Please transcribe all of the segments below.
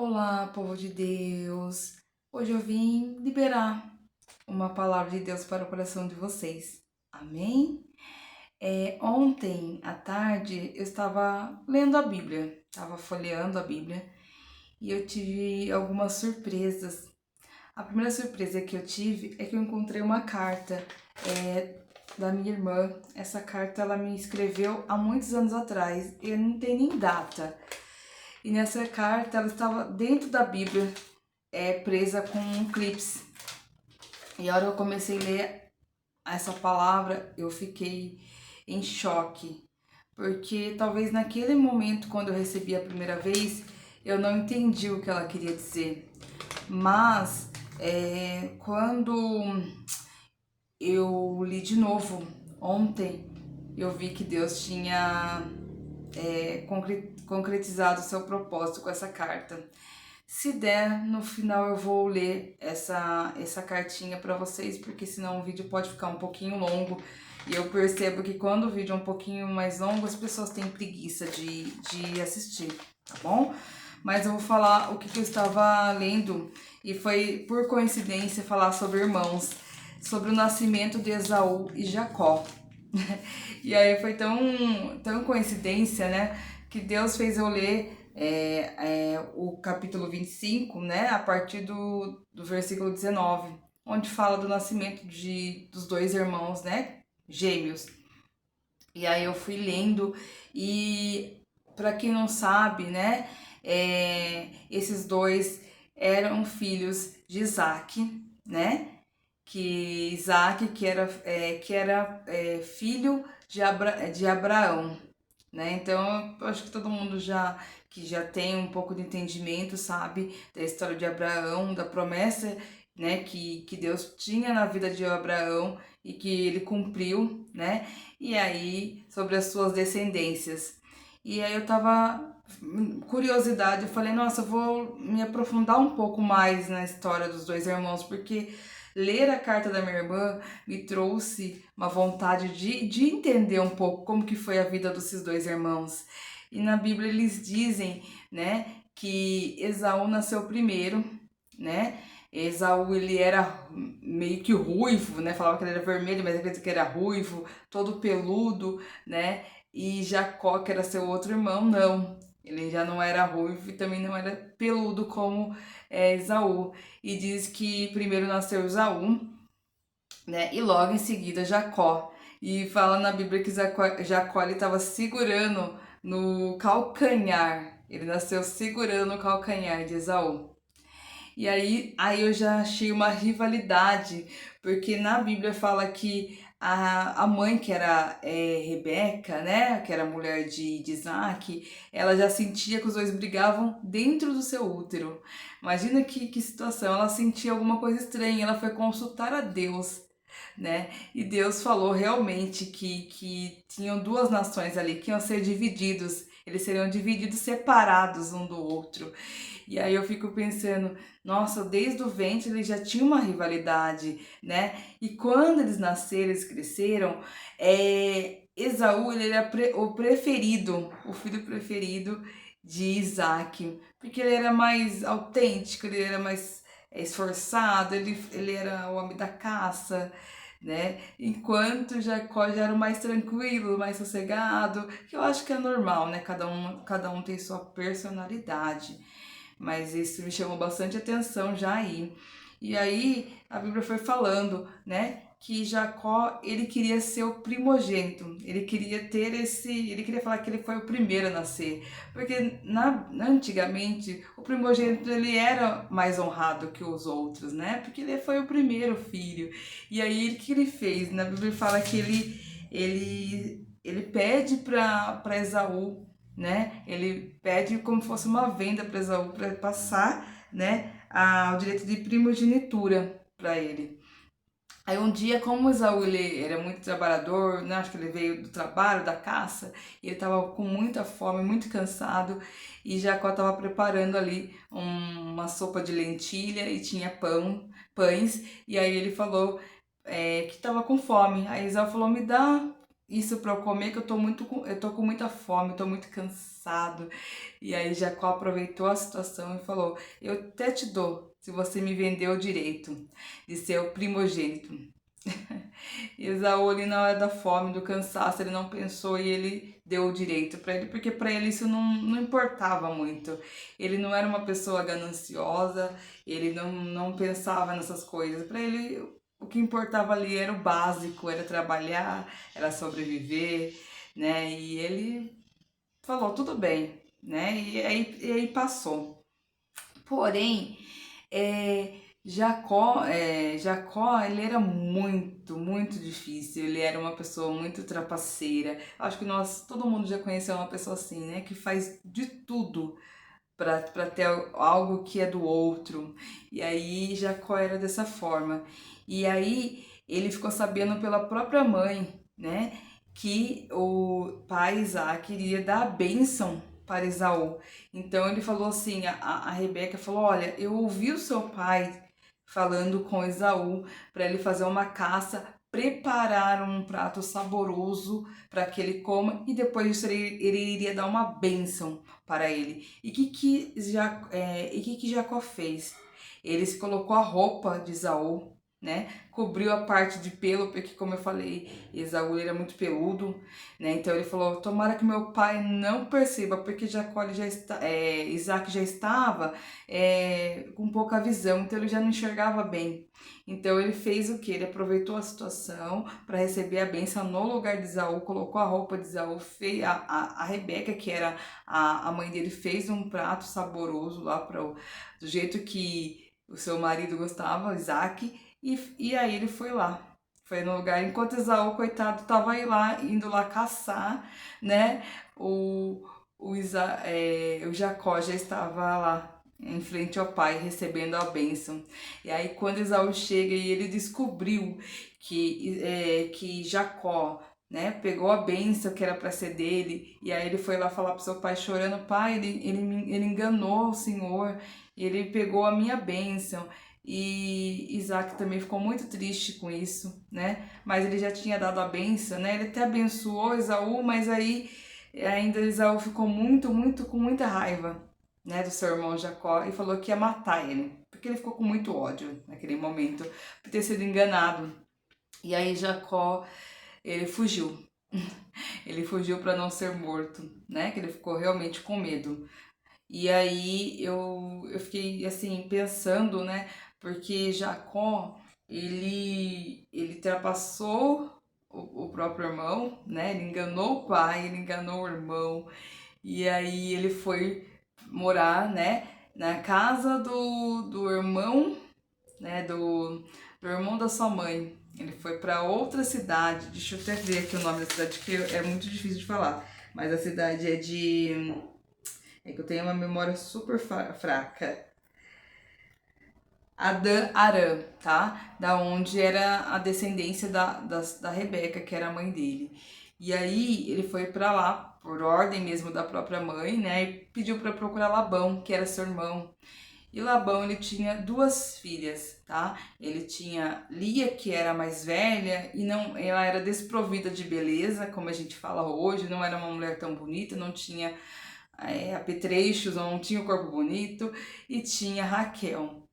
Olá, povo de Deus! Hoje eu vim liberar uma palavra de Deus para o coração de vocês. Amém? Ontem à tarde eu estava lendo a Bíblia, estava folheando a Bíblia e eu tive algumas surpresas. A primeira surpresa que eu tive é que eu encontrei uma carta da minha irmã. Essa carta ela me escreveu há muitos anos atrás, eu não tenho nem data. E nessa carta ela estava dentro da Bíblia, presa com um clips. E a hora que eu comecei a ler essa palavra, eu fiquei em choque. Porque talvez naquele momento, quando eu recebi a primeira vez, eu não entendi o que ela queria dizer. Mas quando eu li de novo ontem, eu vi que Deus tinha concretizado o seu propósito com essa carta. Se der, no final eu vou ler essa cartinha para vocês, porque senão o vídeo pode ficar um pouquinho longo. E eu percebo que quando o vídeo é um pouquinho mais longo, as pessoas têm preguiça de assistir, tá bom? Mas eu vou falar o que eu estava lendo, e foi por coincidência falar sobre irmãos, sobre o nascimento de Esaú e Jacó. E aí foi tão coincidência, né? Que Deus fez eu ler o capítulo 25, né? A partir do versículo 19, onde fala do nascimento dos dois irmãos, né? Gêmeos. E aí eu fui lendo e, para quem não sabe, né? Esses dois eram filhos de Isaac, né? Que Isaac, que era filho de Abraão, né? Então, eu acho que todo mundo que já tem um pouco de entendimento sabe da história de Abraão, da promessa, né, que Deus tinha na vida de Abraão e que ele cumpriu, né? E aí, sobre as suas descendências. E aí eu tava curiosidade, eu falei, nossa, eu vou me aprofundar um pouco mais na história dos dois irmãos, porque ler a carta da minha irmã me trouxe uma vontade de entender um pouco como que foi a vida desses dois irmãos. E na Bíblia eles dizem, né, que Esaú nasceu primeiro, né? Esaú, ele era meio que ruivo, né? Falava que ele era vermelho, mas acredita que era ruivo, todo peludo, né? E Jacó, que era seu outro irmão, não. Ele já não era ruivo e também não era peludo como Esaú. E diz que primeiro nasceu Esaú, né? E logo em seguida Jacó. E fala na Bíblia que Jacó ele estava segurando no calcanhar. Ele nasceu segurando o calcanhar de Esaú. E aí eu já achei uma rivalidade, porque na Bíblia fala que a mãe, que era Rebeca, né, que era a mulher de Isaac, ela já sentia que os dois brigavam dentro do seu útero. Imagina que situação, ela sentia alguma coisa estranha, ela foi consultar a Deus, né? E Deus falou realmente que tinham duas nações ali, que iam ser divididos, eles seriam divididos, separados um do outro. E aí eu fico pensando, nossa, desde o ventre eles já tinham uma rivalidade, né? E quando eles nasceram, eles cresceram, Esaú ele era o preferido, o filho preferido de Isaac, porque ele era mais autêntico, ele era mais esforçado, ele era o homem da caça, né? Enquanto Jacó já era o mais tranquilo, mais sossegado, que eu acho que é normal, né? Cada um tem sua personalidade. Mas isso me chamou bastante atenção já aí. E aí a Bíblia foi falando, né, que Jacó, ele queria ser o primogênito. Ele queria ele queria falar que ele foi o primeiro a nascer, porque antigamente o primogênito ele era mais honrado que os outros, né? Porque ele foi o primeiro filho. E aí o que ele fez? Na Bíblia fala que ele pede para Esaú, né? Ele pede como fosse uma venda para Esaú para passar, né, o direito de primogenitura para ele. Aí um dia, como Esaú ele era muito trabalhador, né, acho que ele veio do trabalho, da caça, e ele estava com muita fome, muito cansado, e Jacó estava preparando ali uma sopa de lentilha e tinha pães, e aí ele falou que estava com fome. Aí Esaú falou, me dá isso para eu comer, que eu tô com muita fome, eu tô muito cansado. E aí Jacó aproveitou a situação e falou: eu até te dou, se você me vender o direito de ser o primogênito. Esaú ali na hora da fome, do cansaço, ele não pensou e ele deu o direito para ele, porque para ele isso não importava muito. Ele não era uma pessoa gananciosa, ele não pensava nessas coisas. Para ele, o que importava ali era o básico, era trabalhar, era sobreviver, né? E ele falou, tudo bem, né? E aí passou. Porém, Jacó, ele era muito, muito difícil. Ele era uma pessoa muito trapaceira. Acho que todo mundo já conheceu uma pessoa assim, né? Que faz de tudo para ter algo que é do outro. E aí Jacó era dessa forma. E aí ele ficou sabendo pela própria mãe, né, que o pai Isaac iria dar a bênção para Esaú. Então ele falou assim, a Rebeca falou, olha, eu ouvi o seu pai falando com Esaú para ele fazer uma caça, preparar um prato saboroso para que ele coma e depois disso ele iria dar uma bênção para ele. E que Jacó fez? Ele se colocou a roupa de Esaú, né? Cobriu a parte de pelo, porque como eu falei, Esaú era muito peludo, né? Então ele falou: tomara que meu pai não perceba, porque Jacó ele já está, Isaac já estava com pouca visão, então ele já não enxergava bem. Então ele fez o que? Ele aproveitou a situação para receber a bênção no lugar de Esaú, colocou a roupa de Esaú, fez a Rebeca, que era a mãe dele, fez um prato saboroso lá do jeito que o seu marido gostava, Isaac, e aí ele foi lá. Foi no lugar, enquanto Esaú, coitado, tava aí lá, indo lá caçar, né? O Jacó já estava lá em frente ao pai, recebendo a bênção. E aí, quando Esaú chega e ele descobriu que Jacó, né, pegou a bênção que era para ser dele, e aí ele foi lá falar pro seu pai chorando, pai, ele enganou o Senhor, ele pegou a minha bênção. E Isaac também ficou muito triste com isso, né? Mas ele já tinha dado a bênção, né? Ele até abençoou Esaú, mas aí ainda Esaú ficou com muita raiva, né, do seu irmão Jacó e falou que ia matar ele, porque ele ficou com muito ódio naquele momento por ter sido enganado. E aí Jacó, ele fugiu. Ele fugiu para não ser morto, né? Que ele ficou realmente com medo. E aí eu fiquei assim pensando, né? Porque Jacó, ele ultrapassou o próprio irmão, né? Ele enganou o pai, ele enganou o irmão. E aí ele foi morar, né, na casa do irmão, né, do irmão da sua mãe. Ele foi para outra cidade, deixa eu até ver aqui o nome da cidade, que é muito difícil de falar, mas a cidade é que eu tenho uma memória super fraca. Adã Arã, tá? Da onde era a descendência da Rebeca, que era a mãe dele. E aí ele foi pra lá, por ordem mesmo da própria mãe, né? E pediu pra procurar Labão, que era seu irmão. E Labão, ele tinha duas filhas, tá? Ele tinha Lia, que era a mais velha, e não, ela era desprovida de beleza, como a gente fala hoje, não era uma mulher tão bonita, não tinha apetrechos, não tinha o corpo bonito, e tinha Raquel,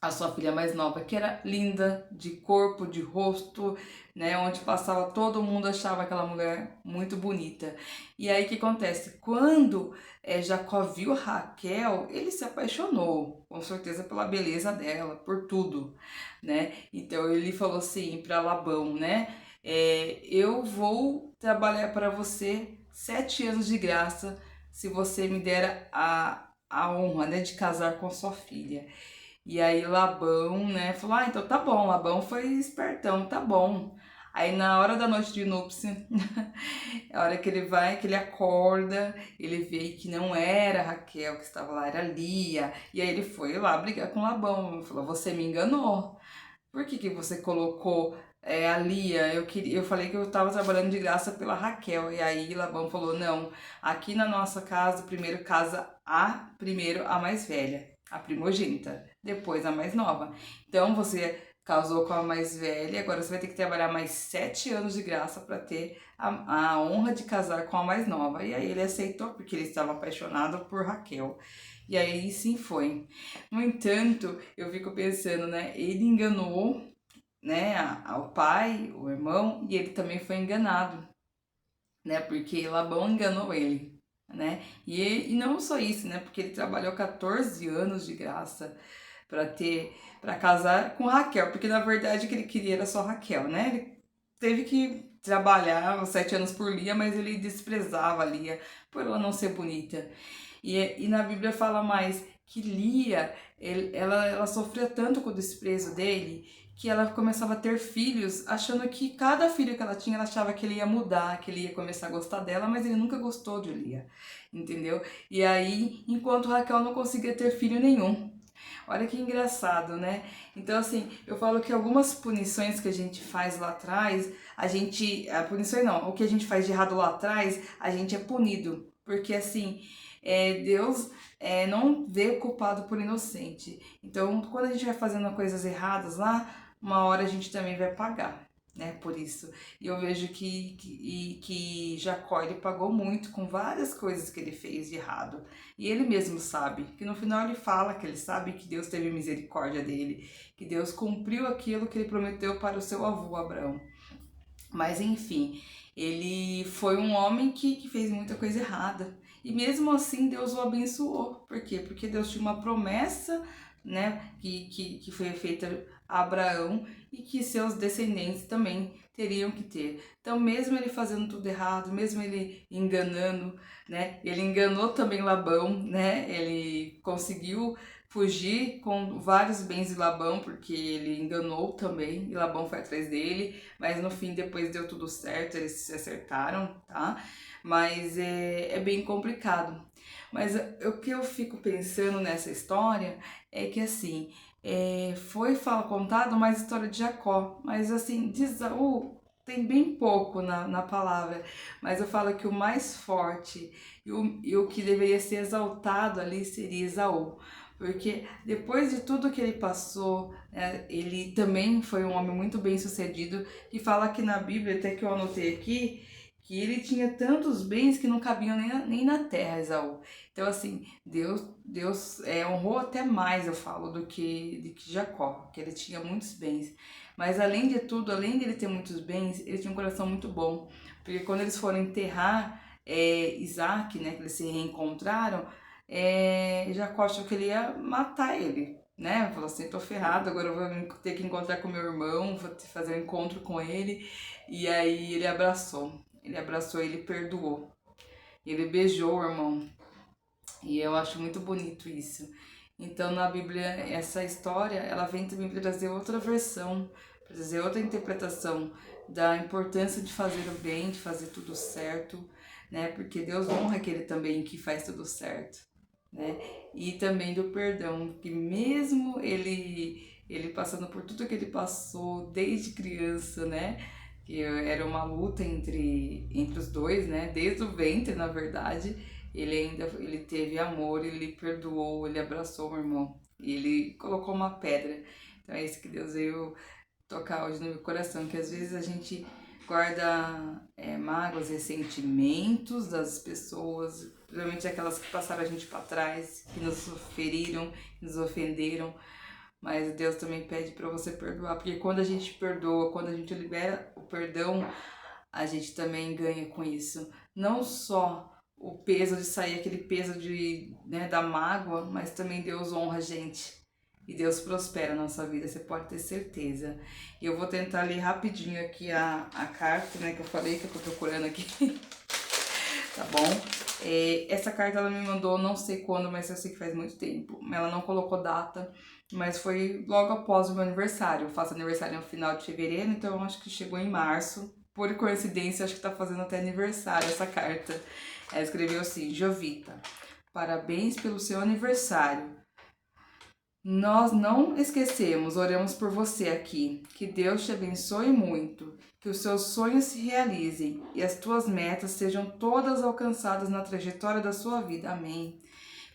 a sua filha mais nova, que era linda, de corpo, de rosto, né? Onde passava todo mundo achava aquela mulher muito bonita. E aí o que acontece? Quando Jacó viu Raquel, ele se apaixonou, com certeza pela beleza dela, por tudo, né? Então ele falou assim para Labão, né? Eu vou trabalhar para você 7 anos de graça se você me der a honra, né, de casar com sua filha. E aí Labão, né, falou, ah, então tá bom, Labão foi espertão, tá bom. Aí na hora da noite de núpcia, a hora que ele vai, que ele acorda, ele vê que não era Raquel que estava lá, era Lia. E aí ele foi lá brigar com Labão, falou, você me enganou. Por que você colocou a Lia? Eu falei que eu estava trabalhando de graça pela Raquel. E aí Labão falou, não, aqui na nossa casa, primeiro casa primeiro a mais velha, a primogênita, depois a mais nova. Então você casou com a mais velha, agora você vai ter que trabalhar mais 7 anos de graça para ter a honra de casar com a mais nova. E aí ele aceitou porque ele estava apaixonado por Raquel. E aí sim foi. No entanto, eu fico pensando, né? Ele enganou, né, ao pai, o irmão, e ele também foi enganado, né? Porque Labão enganou ele, né? E não só isso, né? Porque ele trabalhou 14 anos de graça para casar com Raquel, porque na verdade o que ele queria era só Raquel, né? Ele teve que trabalhar os 7 anos por Lia, mas ele desprezava Lia por ela não ser bonita. E na Bíblia fala mais que Lia, ela sofria tanto com o desprezo dele que ela começava a ter filhos, achando que cada filho que ela tinha, ela achava que ele ia mudar, que ele ia começar a gostar dela, mas ele nunca gostou de Lia, entendeu? E aí, enquanto Raquel não conseguia ter filho nenhum. Olha que engraçado, né? Então, assim, eu falo que algumas punições que a gente faz lá atrás, punições não, o que a gente faz de errado lá atrás, a gente é punido. Porque, assim, Deus não vê o culpado por inocente. Então, quando a gente vai fazendo coisas erradas lá, uma hora a gente também vai pagar, né, por isso. E eu vejo que Jacó, ele pagou muito com várias coisas que ele fez de errado. E ele mesmo sabe, que no final ele fala que ele sabe que Deus teve misericórdia dele, que Deus cumpriu aquilo que ele prometeu para o seu avô Abraão. Mas enfim, ele foi um homem que fez muita coisa errada. E mesmo assim Deus o abençoou. Por quê? Porque Deus tinha uma promessa, né, que foi feita a Abraão e que seus descendentes também teriam que ter. Então, mesmo ele fazendo tudo errado, mesmo ele enganando, né, ele enganou também Labão, né, ele conseguiu fugir com vários bens de Labão, porque ele enganou também, e Labão foi atrás dele, mas no fim depois deu tudo certo, eles se acertaram, tá? Mas é bem complicado. Mas o que eu fico pensando nessa história é que assim, foi contada uma história de Jacó, mas assim, de Esaú tem bem pouco na palavra, mas eu falo que o mais forte e o que deveria ser exaltado ali seria Esaú. Porque depois de tudo que ele passou, ele também foi um homem muito bem sucedido, e fala aqui na Bíblia, até que eu anotei aqui, que ele tinha tantos bens que não cabiam nem na terra, Esaú. Então, assim, Deus honrou até mais, eu falo, do que Jacó, que ele tinha muitos bens. Mas além de tudo, além de ele ter muitos bens, ele tinha um coração muito bom. Porque quando eles foram enterrar Isaac, né, que eles se reencontraram, Jacó achou que ele ia matar ele, né? Falou assim, tô ferrado, agora eu vou ter que encontrar com meu irmão, vou fazer um encontro com ele. E aí ele abraçou, ele perdoou. Ele beijou o irmão. E eu acho muito bonito isso. Então na Bíblia, essa história, ela vem também para trazer outra versão, para trazer outra interpretação da importância de fazer o bem, de fazer tudo certo, né? Porque Deus honra aquele também que faz tudo certo, né? E também do perdão, que mesmo ele passando por tudo que ele passou desde criança, né? Que era uma luta entre os dois, né? Desde o ventre, na verdade, ele teve amor, ele perdoou, ele abraçou o irmão, e ele colocou uma pedra. Então é isso que Deus veio tocar hoje no meu coração, que às vezes a gente guarda mágoas, ressentimentos das pessoas, principalmente aquelas que passaram a gente para trás, que nos feriram, que nos ofenderam, mas Deus também pede para você perdoar, porque quando a gente perdoa, quando a gente libera o perdão, a gente também ganha com isso. Não só o peso de sair, aquele peso da mágoa, mas também Deus honra a gente. E Deus prospera a nossa vida, você pode ter certeza. E eu vou tentar ler rapidinho aqui a carta, né, que eu falei, que eu tô procurando aqui. Tá bom? Essa carta ela me mandou, não sei quando, mas eu sei que faz muito tempo. Ela não colocou data, mas foi logo após o meu aniversário. Eu faço aniversário no final de fevereiro, então eu acho que chegou em março. Por coincidência, acho que tá fazendo até aniversário essa carta. Ela escreveu assim: Jovita, parabéns pelo seu aniversário. Nós não esquecemos, oramos por você aqui. Que Deus te abençoe muito, que os seus sonhos se realizem e as tuas metas sejam todas alcançadas na trajetória da sua vida. Amém.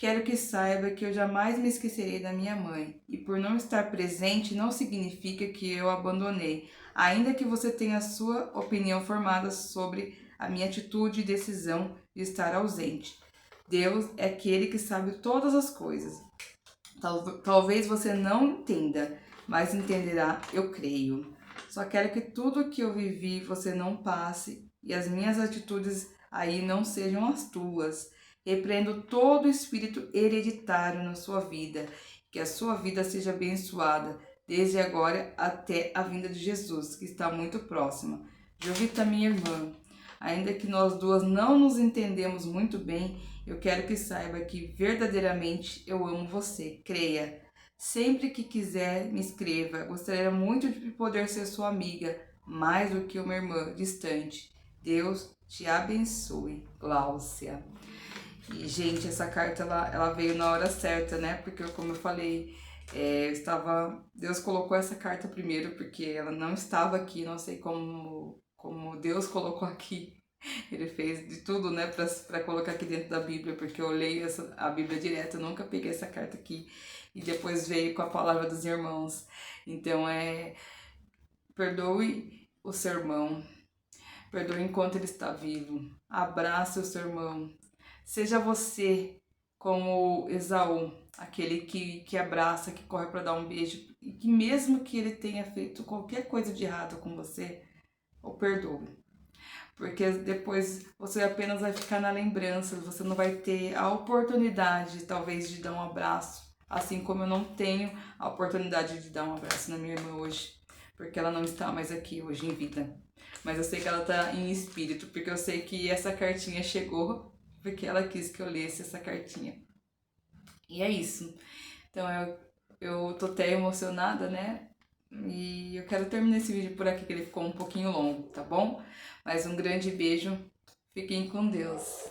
Quero que saiba que eu jamais me esquecerei da minha mãe, e por não estar presente não significa que eu a abandonei, ainda que você tenha sua opinião formada sobre a minha atitude e decisão de estar ausente. Deus é aquele que sabe todas as coisas. Talvez você não entenda, mas entenderá, eu creio. Só quero que tudo que eu vivi você não passe e as minhas atitudes aí não sejam as tuas. Repreendo todo espírito hereditário na sua vida, que a sua vida seja abençoada, desde agora até a vinda de Jesus, que está muito próxima. Jovita, minha irmã, ainda que nós duas não nos entendemos muito bem, eu quero que saiba que verdadeiramente eu amo você. Creia. Sempre que quiser, me escreva. Gostaria muito de poder ser sua amiga, mais do que uma irmã distante. Deus te abençoe, Gláucia. E, gente, essa carta ela veio na hora certa, né? Porque, como eu falei, Deus colocou essa carta primeiro, porque ela não estava aqui, não sei como Deus colocou aqui. Ele fez de tudo, né, pra colocar aqui dentro da Bíblia, porque eu leio a Bíblia direto, eu nunca peguei essa carta aqui. E depois veio com a palavra dos irmãos. Então, perdoe o seu irmão. Perdoe enquanto ele está vivo. Abrace o seu irmão. Seja você como Esaú, aquele que abraça, que corre para dar um beijo. E que mesmo que ele tenha feito qualquer coisa de errado com você, o perdoe. Porque depois você apenas vai ficar na lembrança, você não vai ter a oportunidade, talvez, de dar um abraço. Assim como eu não tenho a oportunidade de dar um abraço na minha irmã hoje, porque ela não está mais aqui hoje em vida. Mas eu sei que ela está em espírito, porque eu sei que essa cartinha chegou, porque ela quis que eu lesse essa cartinha. E é isso. Então eu tô até emocionada, né? E eu quero terminar esse vídeo por aqui, que ele ficou um pouquinho longo, tá bom? Mas um grande beijo, fiquem com Deus.